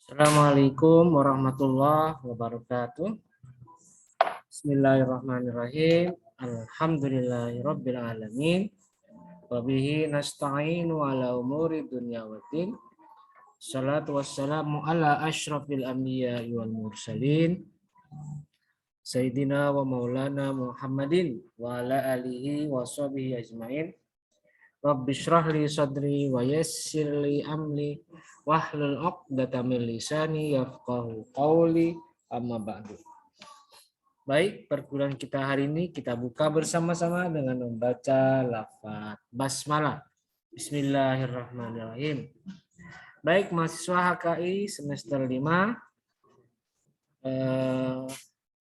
Assalamualaikum warahmatullahi wabarakatuh. Bismillahirrahmanirrahim. Alhamdulillahirabbil alamin. Wa bihi nasta'inu ala umuri dunya waddin. Salatu wassalamu ala asyrafil anbiya'i wal mursalin. Sayyidina wa maulana Muhammadin wa ala alihi wa sahbihi ajmain. Rabbi shrah li sadri wa yassir li amri wahlul 'uqdatam min lisani yafqahu qawli amma ba'du. Baik, perkuliahan kita hari ini kita buka bersama-sama dengan membaca lafaz basmalah. Bismillahirrahmanirrahim. Baik, mahasiswa HKI semester 5.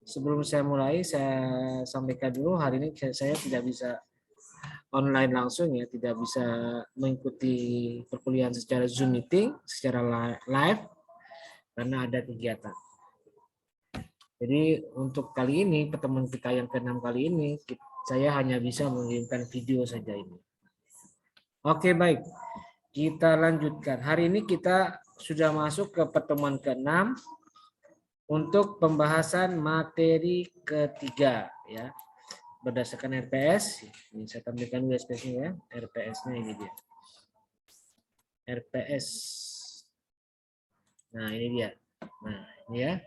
Sebelum saya mulai, saya sampaikan dulu hari ini saya tidak bisa online langsung ya, tidak bisa mengikuti perkuliahan secara Zoom meeting, secara live karena ada kegiatan. Jadi untuk kali ini, pertemuan kita yang ke-6 kali ini, saya hanya bisa mengirimkan video saja ini. Oke, baik. Kita lanjutkan. Hari ini kita sudah masuk ke pertemuan ke-6 untuk pembahasan materi ketiga ya. Berdasarkan RPS, ini saya tampilkan USP-nya ya, RPS-nya ini dia. RPS. Nah, ini dia. Nah, ini ya.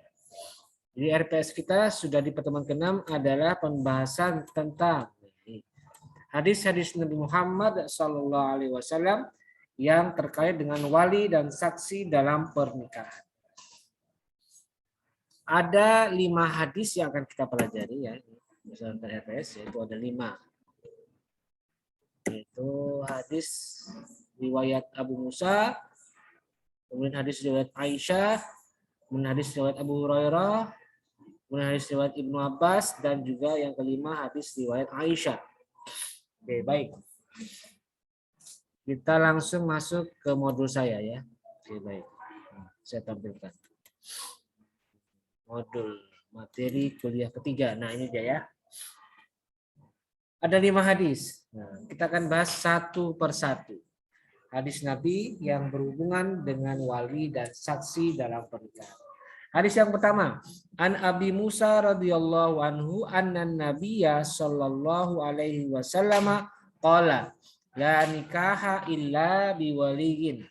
Jadi RPS kita sudah di pertemuan ke-6 adalah pembahasan tentang hadis-hadis Nabi Muhammad SAW yang terkait dengan wali dan saksi dalam pernikahan. Ada 5 hadis yang akan kita pelajari ya. Berdasarkan RPS yaitu ada 5. Yaitu hadis riwayat Abu Musa, kemudian hadis riwayat Aisyah, kemudian hadis riwayat Abu Hurairah, kemudian hadis riwayat Ibnu Abbas, dan juga yang kelima hadis riwayat Aisyah. Oke, baik. Kita langsung masuk ke modul saya ya. Oke, baik. Saya tampilkan. Modul materi kuliah ketiga. Nah, ini dia ya. Ada 5 hadis. Nah, kita akan bahas satu persatu. Hadis Nabi yang berhubungan dengan wali dan saksi dalam pernikahan. Hadis yang pertama, An Abi Musa radhiyallahu anhu annan Nabiyya sallallahu alaihi wasallam qala la nikaha illa biwaliyin.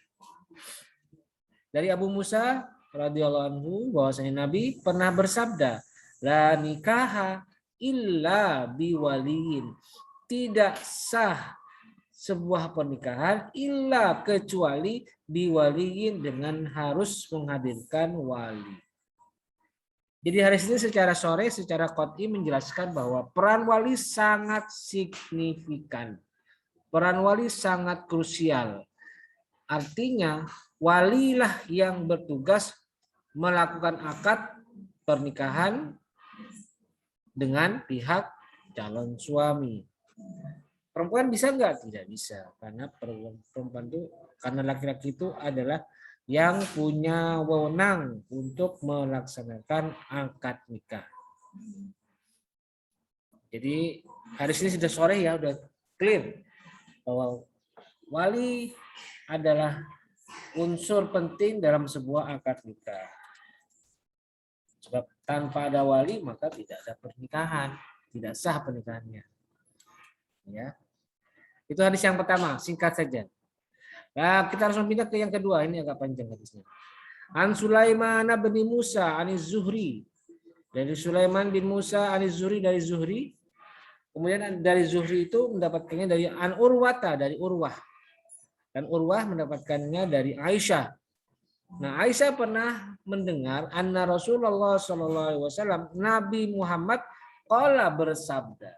Dari Abu Musa radhiyallahu anhu bahwasanya Nabi pernah bersabda, la nikaha illa biwaliyin. Tidak sah sebuah pernikahan illa kecuali biwaliyin, dengan harus menghadirkan wali. Jadi hadis ini secara sore, secara qat'i menjelaskan bahwa peran wali sangat signifikan. Peran wali sangat krusial. Artinya walilah yang bertugas melakukan akad pernikahan dengan pihak calon suami. Perempuan bisa enggak? Tidak bisa, karena perempuan itu, karena laki-laki itu adalah yang punya wewenang untuk melaksanakan akad nikah. Jadi hadis ini sudah sore ya, udah clear bahwa wali adalah unsur penting dalam sebuah akad nikah. Sebab tanpa ada wali maka tidak ada pernikahan, tidak sah pernikahannya. Ya. Itu hadis yang pertama, singkat saja. Nah, kita langsung pindah ke yang kedua, ini agak panjang hadisnya. An Sulaiman bin Musa anis Zuhri. Dari Sulaiman bin Musa anis Zuhri, dari Zuhri. Kemudian dari Zuhri itu mendapatkannya dari An Urwata, dari Urwah. Dan Urwah mendapatkannya dari Aisyah. Nah, Aisyah pernah mendengar anna Rasulullah SAW, Nabi Muhammad qala bersabda.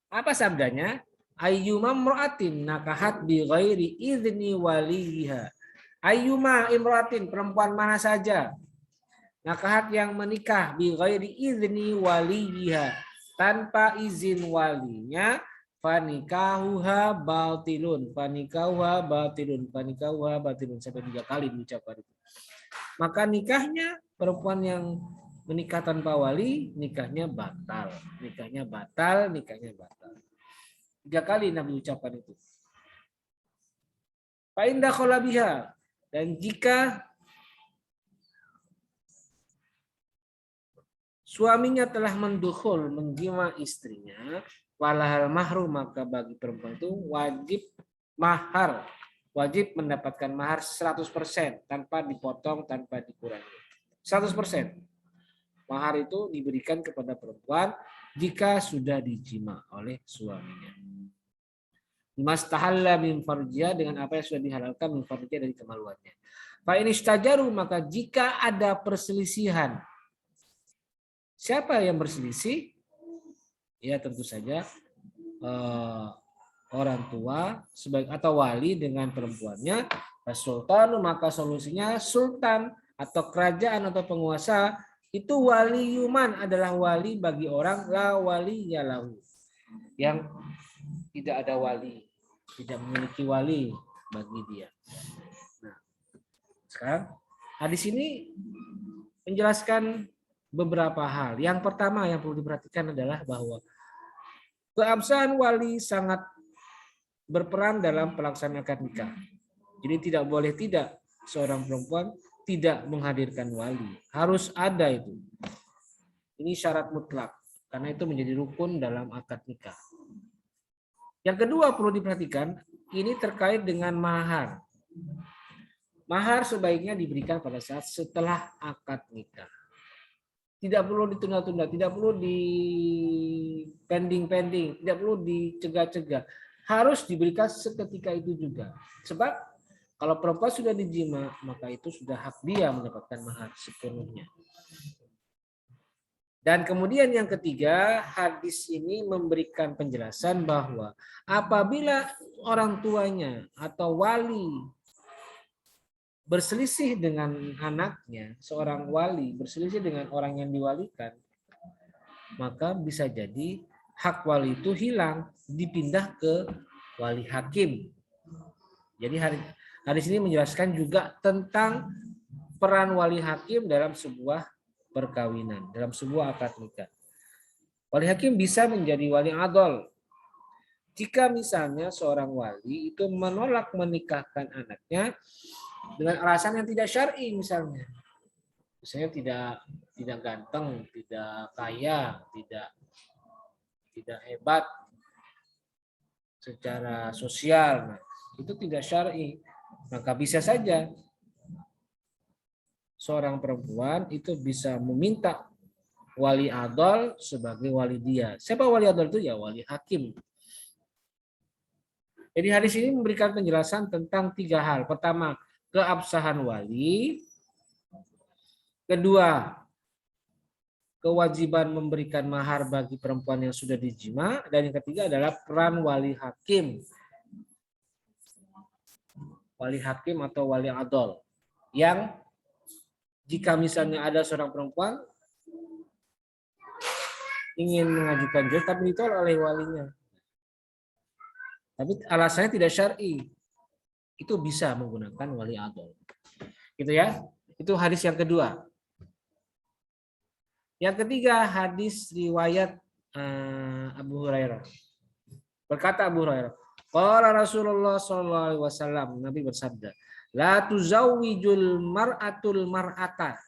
Apa sabdanya? Ayyuma imra'atin nakahat bi ghairi idzni waliha. Ayyuma imra'atin, perempuan mana saja, nakahat yang menikah bi ghairi idzni waliha, tanpa izin walinya, fanikahuha batilun, fanikahuha batilun, fanikahuha batilun, sampai 3 kali diucapkan itu. Maka nikahnya perempuan yang menikah tanpa wali, nikahnya batal, nikahnya batal, nikahnya batal. 3 kali Nabi ucapkan itu. Fa inda khala biha, Dan jika suaminya telah mendukhul, menjima istrinya, walahal mahru, maka bagi perempuan itu wajib mahar, wajib mendapatkan mahar 100% tanpa dipotong, tanpa dikurangi. 100%. Mahar itu diberikan kepada perempuan jika sudah dijima oleh suaminya. Mastahalla min farjiha, dengan apa yang sudah dihalalkan min farjiha dari kemaluannya. Fa in istajaru, maka jika ada perselisihan, siapa yang berselisih? Ya tentu saja orang tua sebagai atau wali dengan perempuannya. Sultan, maka solusinya sultan atau kerajaan atau penguasa itu wali yuman, adalah wali bagi orang la wali yalahu, yang tidak ada wali, tidak memiliki wali bagi dia. Nah, sekarang hadis ini menjelaskan beberapa hal. Yang pertama yang perlu diperhatikan adalah bahwa keabsahan wali sangat berperan dalam pelaksanaan akad nikah. Jadi tidak boleh tidak seorang perempuan tidak menghadirkan wali. Harus ada itu. Ini syarat mutlak. Karena itu menjadi rukun dalam akad nikah. Yang kedua perlu diperhatikan, ini terkait dengan mahar. Mahar sebaiknya diberikan pada saat setelah akad nikah. Tidak perlu ditunda-tunda, tidak perlu di pending-pending, tidak perlu dicegah-cegah. Harus diberikan seketika itu juga. Sebab kalau perempuan sudah dijima, maka itu sudah hak dia mendapatkan mahar sepenuhnya. Dan kemudian yang ketiga, hadis ini memberikan penjelasan bahwa apabila orang tuanya atau wali berselisih dengan anaknya, seorang wali berselisih dengan orang yang diwalikan, maka bisa jadi hak wali itu hilang, dipindah ke wali hakim. Jadi hadis ini menjelaskan juga tentang peran wali hakim dalam sebuah perkawinan, dalam sebuah akad nikah. Wali hakim bisa menjadi wali adol. Jika misalnya seorang wali itu menolak menikahkan anaknya dengan alasan yang tidak syar'i, misalnya tidak ganteng, tidak kaya, tidak hebat secara sosial, nah, itu tidak syar'i, maka bisa saja seorang perempuan itu bisa meminta wali adol sebagai wali dia. Siapa wali adol itu? Ya wali hakim. Jadi hadis ini memberikan penjelasan tentang 3 hal. Pertama, keabsahan wali. Kedua, kewajiban memberikan mahar bagi perempuan yang sudah dijima. Dan yang ketiga adalah peran wali hakim. Wali hakim atau wali adol. Yang jika misalnya ada seorang perempuan ingin mengajukan juz tapi ditolak oleh walinya, tapi alasannya tidak syar'i, itu bisa menggunakan wali adol. Gitu ya. Itu hadis yang kedua. Yang ketiga, hadis riwayat Abu Hurairah. Berkata Abu Hurairah, qala Rasulullah sallallahu alaihi wasallam, Nabi bersabda, la tuzawwijul mar'atul mar'ata.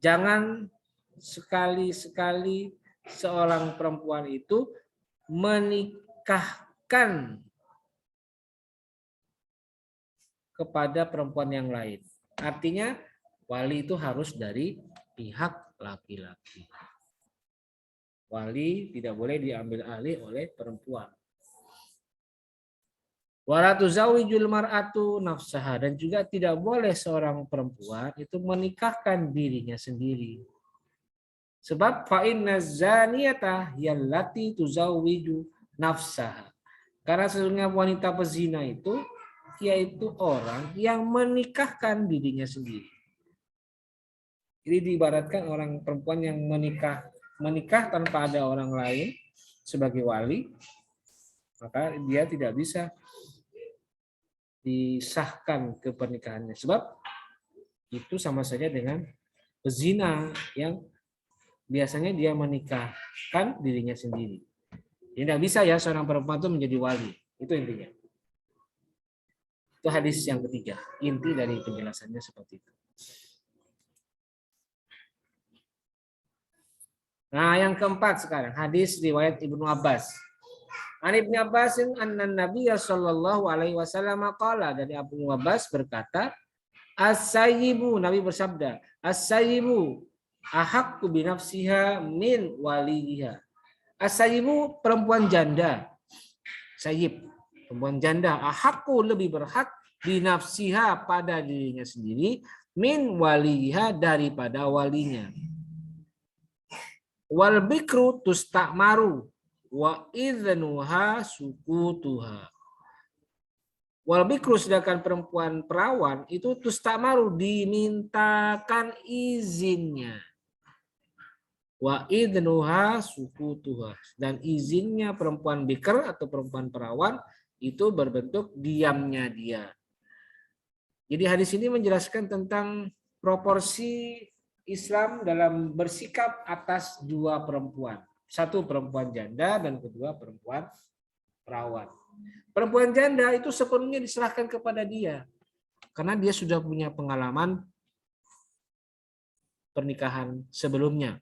Jangan sekali-sekali seorang perempuan itu menikahkan kepada perempuan yang lain. Artinya wali itu harus dari pihak laki-laki. Wali tidak boleh diambil alih oleh perempuan. Wala tuzawijul mar'atu nafsaha, dan juga tidak boleh seorang perempuan itu menikahkan dirinya sendiri. Sebab fa inna zaniyata yallati tuzawwiju nafsaha. Karena sesungguhnya wanita pezina itu yaitu orang yang menikahkan dirinya sendiri. Jadi diibaratkan orang perempuan yang menikah tanpa ada orang lain sebagai wali, maka dia tidak bisa disahkan ke pernikahannya. Sebab itu sama saja dengan pezina yang biasanya dia menikahkan dirinya sendiri. Tidak bisa ya seorang perempuan itu menjadi wali. Itu intinya. Itu hadis yang ketiga. Inti dari penjelasannya seperti itu. Nah, yang keempat sekarang hadis riwayat Ibnu Abbas. An Ibnu Abbas anna Nabiy sallallahu alaihi wasallam qala, dari Ibnu Abbas berkata, as-sayyibu, Nabi bersabda, as-sayyibu ahaqqu bi nafsiha min waliha. As-sayyibu perempuan janda. Sayyib, perempuan janda, ahaqqu lebih berhak bi nafsiha pada dirinya sendiri, min waliha daripada walinya. Wal bikru tusta'maru wa idhnuha sukutuha. Wal bikru, sedangkan perempuan perawan itu tusta'maru, dimintakan izinnya. Wa idhnuha sukutuha, dan izinnya perempuan bikr atau perempuan perawan itu berbentuk diamnya dia. Jadi hadis ini menjelaskan tentang proporsi Islam dalam bersikap atas dua perempuan. Satu perempuan janda dan kedua perempuan perawan. Perempuan janda itu sepenuhnya diserahkan kepada dia. Karena dia sudah punya pengalaman pernikahan sebelumnya.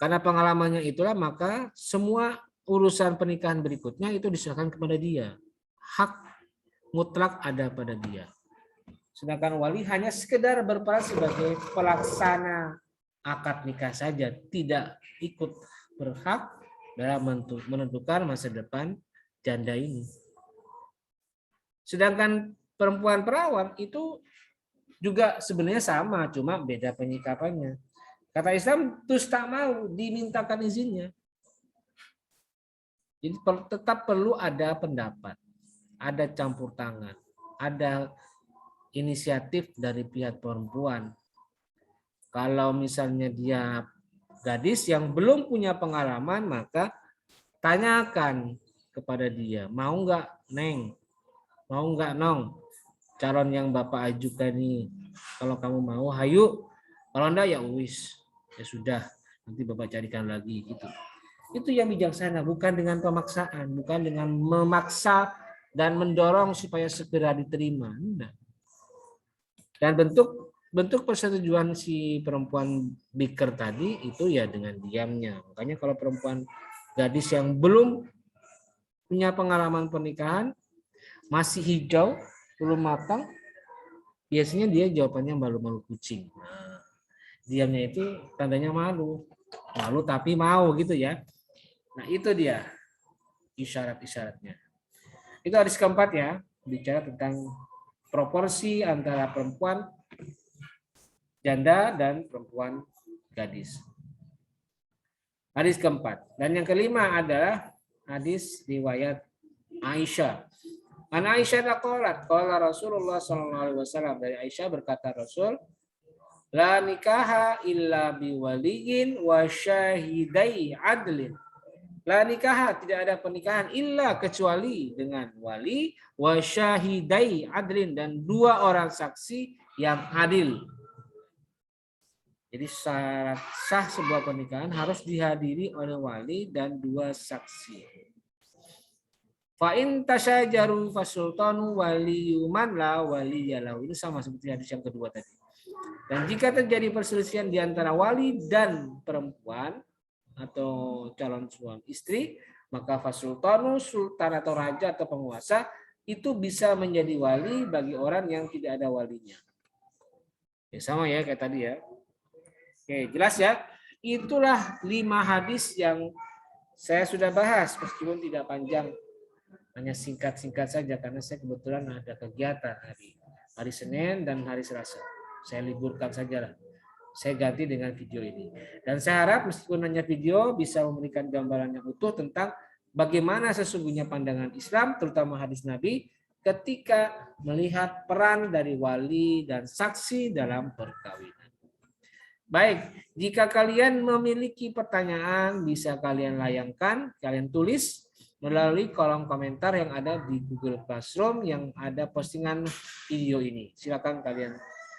Karena pengalamannya itulah maka semua urusan pernikahan berikutnya itu diserahkan kepada dia. Hak mutlak ada pada dia. Sedangkan wali hanya sekedar berperan sebagai pelaksana akad nikah saja, tidak ikut berhak dalam menentukan masa depan janda ini. Sedangkan perempuan perawan itu juga sebenarnya sama, cuma beda penyikapannya. Kata Islam, tusta'maru, dimintakan izinnya. Jadi tetap perlu ada pendapat, ada campur tangan, ada inisiatif dari pihak perempuan. Kalau misalnya dia gadis yang belum punya pengalaman, maka tanyakan kepada dia, mau nggak Neng, mau nggak Nong, calon yang Bapak ajukan ini. Kalau kamu mau, hayu. Kalau enggak ya wis, ya sudah, nanti Bapak carikan lagi gitu. Itu yang bijaksana, bukan dengan pemaksaan, bukan dengan memaksa dan mendorong supaya segera diterima. Enggak. Dan bentuk persetujuan si perempuan biker tadi itu ya dengan diamnya. Makanya kalau perempuan gadis yang belum punya pengalaman pernikahan, masih hijau, belum matang, biasanya dia jawabannya malu-malu kucing. Nah, diamnya itu tandanya malu. Malu tapi mau gitu ya. Nah itu dia isyarat-isyaratnya. Itu hadis keempat ya, bicara tentang proporsi antara perempuan janda dan perempuan gadis. Hadis keempat. Dan yang kelima adalah hadis riwayat Aisyah. An Aisyah qalat, qala Rasulullah sallallahu alaihi wasallam, dari Aisyah berkata Rasul, la nikaha illa biwaliyin wa syahidai adlin. La nikaha, tidak ada pernikahan illa kecuali dengan wali wa syahidai adlin, dan dua orang saksi yang adil. Jadi syarat sah sebuah pernikahan harus dihadiri oleh wali dan dua saksi. Fa in tasyajaru fasultanu waliyuman la waliyalahu. Ini sama seperti hadis yang kedua tadi. Dan jika terjadi perselisihan di antara wali dan perempuan atau calon suami istri, maka fasultanu, sultan atau raja atau penguasa, itu bisa menjadi wali bagi orang yang tidak ada walinya. Ya, sama ya kayak tadi ya. Oke, jelas ya. Itulah 5 hadis yang saya sudah bahas meskipun tidak panjang. Hanya singkat-singkat saja karena saya kebetulan ada kegiatan hari Senin dan hari Selasa. Saya liburkan saja lah. Saya ganti dengan video ini. Dan saya harap meskipun hanya video bisa memberikan gambaran yang utuh tentang bagaimana sesungguhnya pandangan Islam, terutama hadis Nabi, ketika melihat peran dari wali dan saksi dalam perkawinan. Baik, jika kalian memiliki pertanyaan, bisa kalian layangkan, kalian tulis melalui kolom komentar yang ada di Google Classroom yang ada postingan video ini. Silakan kalian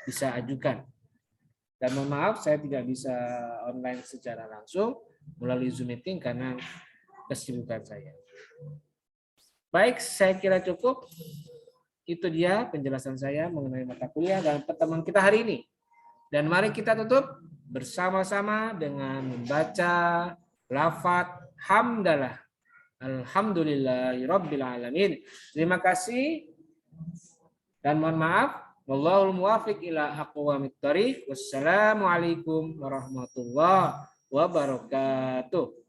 bisa ajukan. Dan mohon maaf, saya tidak bisa online secara langsung melalui Zoom meeting karena kesibukan saya. Baik, saya kira cukup. Itu dia penjelasan saya mengenai mata kuliah dan pertemuan kita hari ini. Dan mari kita tutup bersama-sama dengan membaca lafaz hamdalah. Alhamdulillahirabbil alamin. Terima kasih dan mohon maaf. Wallahul muwaffiq ila aqwamit thoriq. Wassalamualaikum warahmatullahi wabarakatuh.